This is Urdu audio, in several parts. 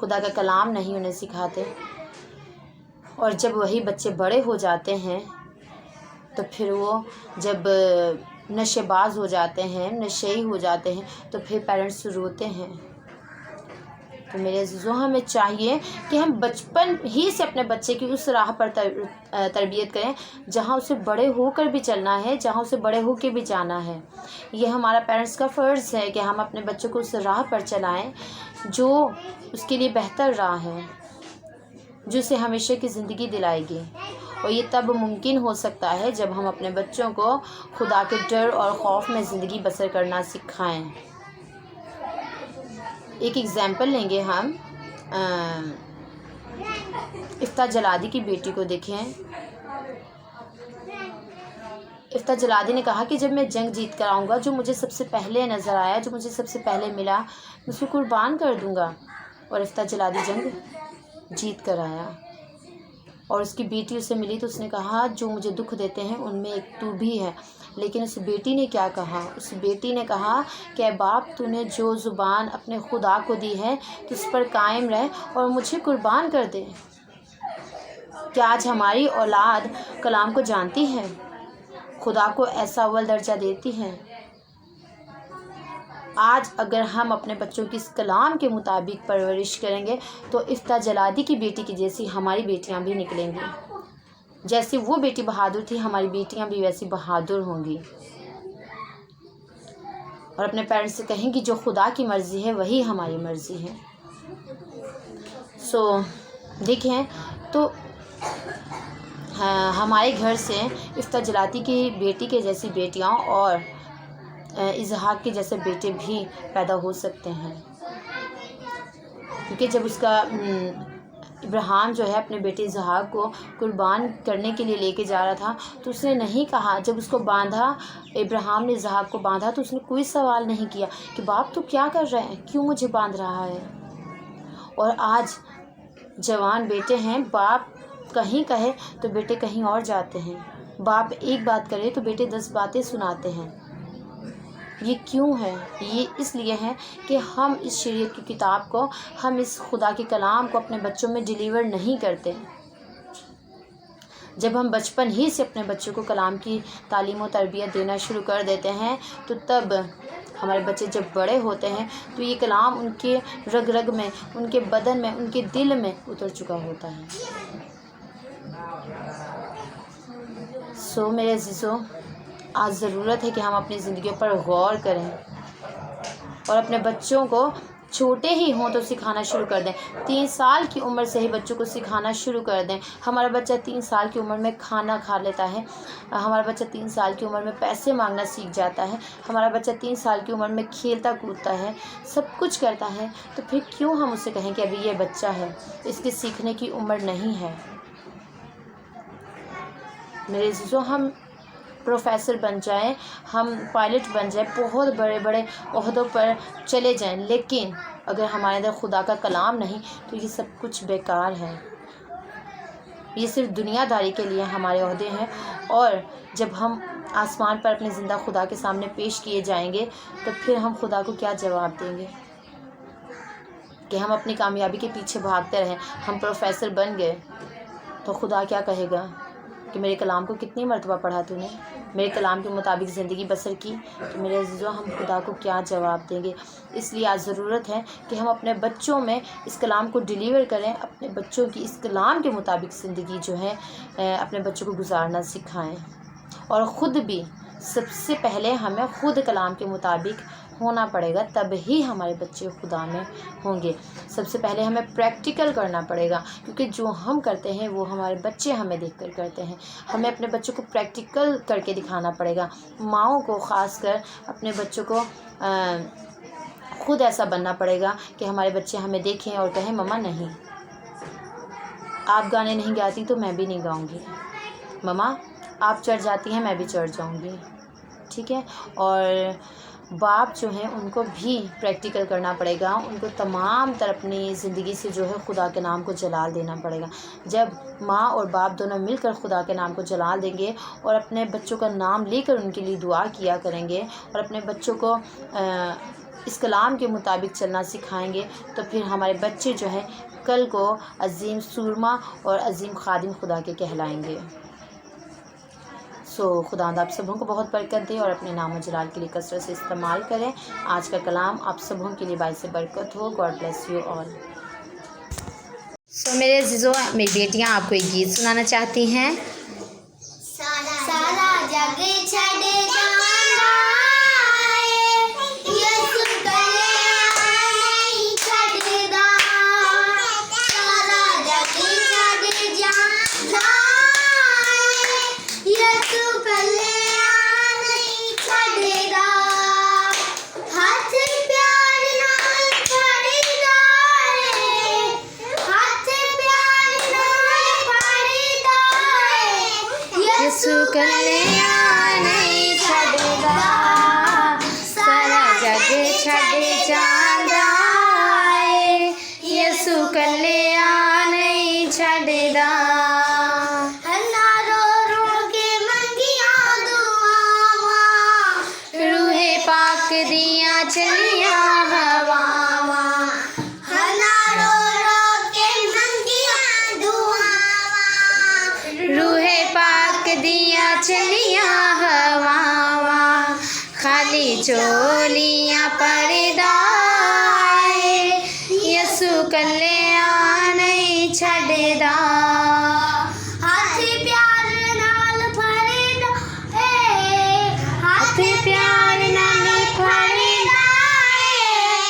خدا کا کلام نہیں انہیں سکھاتے، اور جب وہی بچے بڑے ہو جاتے ہیں تو پھر وہ جب نشے باز ہو جاتے ہیں، نشئی ہو جاتے ہیں، تو پھر پیرنٹس روتے ہیں۔ تو میرے عزیزوں، ہمیں چاہیے کہ ہم بچپن ہی سے اپنے بچے کی اس راہ پر تربیت کریں جہاں اسے بڑے ہو کر بھی چلنا ہے، جہاں اسے بڑے ہو کے بھی جانا ہے۔ یہ ہمارا پیرنٹس کا فرض ہے کہ ہم اپنے بچوں کو اس راہ پر چلائیں جو اس کے لیے بہتر راہ ہے، جو اسے ہمیشہ کی زندگی دلائے گی۔ اور یہ تب ممکن ہو سکتا ہے جب ہم اپنے بچوں کو خدا کے ڈر اور خوف میں زندگی بسر کرنا سکھائیں۔ ایک ایگزامپل لیں گے ہم، افتاح جلادی کی بیٹی کو دیکھیں۔ افتاح جلادی نے کہا کہ جب میں جنگ جیت کر آؤں گا، جو مجھے سب سے پہلے نظر آیا، جو مجھے سب سے پہلے ملا، میں اس کو قربان کر دوں گا۔ اور افتاح جلادی جنگ جیت کر آیا، اور اس کی بیٹی اسے ملی تو اس نے کہا جو مجھے دکھ دیتے ہیں ان میں ایک تو بھی ہے۔ لیکن اس بیٹی نے کیا کہا؟ اس بیٹی نے کہا کہ اے باپ، تو نے جو زبان اپنے خدا کو دی ہے تو اس پر قائم رہ اور مجھے قربان کر دے۔ کیا آج ہماری اولاد کلام کو جانتی ہے؟ خدا کو ایسا اول درجہ دیتی ہے؟ آج اگر ہم اپنے بچوں کی اس کلام کے مطابق پرورش کریں گے تو افتاح جلادی کی بیٹی کی جیسی ہماری بیٹیاں بھی نکلیں گی۔ جیسی وہ بیٹی بہادر تھی، ہماری بیٹیاں بھی ویسی بہادر ہوں گی، اور اپنے پیرنٹس سے کہیں گی جو خدا کی مرضی ہے وہی ہماری مرضی ہے۔ دیکھیں تو ہمارے گھر سے افتاح جلادی کی بیٹی کے جیسی بیٹیاں اور اسحاق کے جیسے بیٹے بھی پیدا ہو سکتے ہیں، کیونکہ جب اس کا ابراہیم جو ہے اپنے بیٹے اسحاق کو قربان کرنے کے لیے لے کے جا رہا تھا تو اس نے نہیں کہا، جب اس کو باندھا، ابراہیم نے اسحاق کو باندھا تو اس نے کوئی سوال نہیں کیا کہ باپ تو کیا کر رہے ہیں، کیوں مجھے باندھ رہا ہے۔ اور آج جوان بیٹے ہیں، باپ کہیں کہے تو بیٹے کہیں اور جاتے ہیں، باپ ایک بات کرے تو بیٹے 10 باتیں سناتے ہیں۔ یہ کیوں ہے؟ یہ اس لیے ہے کہ ہم اس شریعت کی کتاب کو، ہم اس خدا کے کلام کو اپنے بچوں میں ڈیلیور نہیں کرتے۔ جب ہم بچپن ہی سے اپنے بچوں کو کلام کی تعلیم و تربیت دینا شروع کر دیتے ہیں تو تب ہمارے بچے جب بڑے ہوتے ہیں تو یہ کلام ان کے رگ رگ میں، ان کے بدن میں، ان کے دل میں اتر چکا ہوتا ہے۔ میرے عزیزوں، آج ضرورت ہے کہ ہم اپنی زندگیوں پر غور کریں اور اپنے بچوں کو چھوٹے ہی ہوں تو سکھانا شروع کر دیں۔ 3 سال کی عمر سے ہی بچوں کو سکھانا شروع کر دیں۔ ہمارا بچہ 3 سال کی عمر میں کھانا کھا لیتا ہے، ہمارا بچہ 3 سال کی عمر میں پیسے مانگنا سیکھ جاتا ہے، ہمارا بچہ 3 سال کی عمر میں کھیلتا کودتا ہے، سب کچھ کرتا ہے، تو پھر کیوں ہم اسے کہیں کہ ابھی یہ بچہ ہے، اس کے سیکھنے کی عمر نہیں ہے۔ میرے عزیزوں، ہم پروفیسر بن جائیں، ہم پائلٹ بن جائیں، بہت بڑے بڑے عہدوں پر چلے جائیں، لیکن اگر ہمارے اندر خدا کا کلام نہیں تو یہ سب کچھ بیکار ہے۔ یہ صرف دنیا داری کے لیے ہمارے عہدے ہیں، اور جب ہم آسمان پر اپنے زندہ خدا کے سامنے پیش کیے جائیں گے تو پھر ہم خدا کو کیا جواب دیں گے کہ ہم اپنی کامیابی کے پیچھے بھاگتے رہیں، ہم پروفیسر بن گئے تو خدا کیا کہے گا کہ میرے کلام کو کتنی مرتبہ پڑھا تو نے، میرے کلام کے مطابق زندگی بسر کی؟ تو میرے عزیزوں، ہم خدا کو کیا جواب دیں گے؟ اس لیے آج ضرورت ہے کہ ہم اپنے بچوں میں اس کلام کو ڈیلیور کریں، اپنے بچوں کی اس کلام کے مطابق زندگی جو ہے اپنے بچوں کو گزارنا سکھائیں، اور خود بھی سب سے پہلے ہمیں خود کلام کے مطابق ہونا پڑے گا، تب ہی ہمارے بچے خدا میں ہوں گے۔ سب سے پہلے ہمیں پریکٹیکل کرنا پڑے گا، کیونکہ جو ہم کرتے ہیں وہ ہمارے بچے ہمیں دیکھ کر کرتے ہیں۔ ہمیں اپنے بچوں کو پریکٹیکل کر کے دکھانا پڑے گا، ماؤں کو خاص کر اپنے بچوں کو خود ایسا بننا پڑے گا کہ ہمارے بچے ہمیں دیکھیں اور کہیں مما نہیں، آپ گانے نہیں گاتی تو میں بھی نہیں گاؤں گی، مما آپ چڑھ جاتی ہیں میں بھی چڑھ جاؤں گی، ٹھیک ہے۔ اور باپ جو ہیں ان کو بھی پریکٹیکل کرنا پڑے گا، ان کو تمام تر اپنی زندگی سے جو ہے خدا کے نام کو جلال دینا پڑے گا۔ جب ماں اور باپ دونوں مل کر خدا کے نام کو جلال دیں گے اور اپنے بچوں کا نام لے کر ان کے لیے دعا کیا کریں گے، اور اپنے بچوں کو اس کلام کے مطابق چلنا سکھائیں گے تو پھر ہمارے بچے جو ہے کل کو عظیم سورما اور عظیم خادم خدا کے کہلائیں گے۔ خدا آپ سبوں کو بہت برکت دے اور اپنے نام و جلال کے لیے کثرت سے استعمال کریں۔ آج کا کلام آپ سبوں کے لیے باعث برکت ہو۔ God bless you all. میرے عزیزوں، میری بیٹیاں آپ کو ایک گیت سنانا چاہتی ہیں۔ سارا جگ چھڑ جانا یسو کلیاں نہیں چھڑدا، سارا جگ چھڑ جانا یسو کلیاں نہیں چھڑدا، ہاتھ پیار نال پھڑدا ہے، ہاتھ پیار نال پھڑدا ہے، یسو کلیاں نہیں چھڑدا، سارا جگ چھڑ جاندا ہے، یسو کلیاں نہیں چھڑدا۔ ہنا رو رو کے منگیاں دعاواں، روح پاک دیاں چلیاں ہواواں، ہنا رو رو کے منگیاں دعاواں، روح پاک دیاں چلیاں ہواواں، خالی چولیاں پردہ ہے، یسو کلیاں نہیں چھڑدا۔ ہاتھ پیار نال پھڑدا ہے، ہاتھ پیار نال پھڑدا ہے،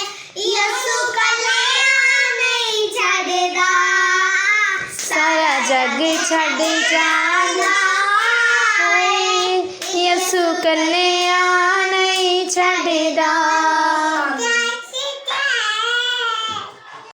یسو کلیاں نہیں چھڑدا، سارا جگ چھڑ جاندا ہے، یسو کلیاں نہیں چھڑدا۔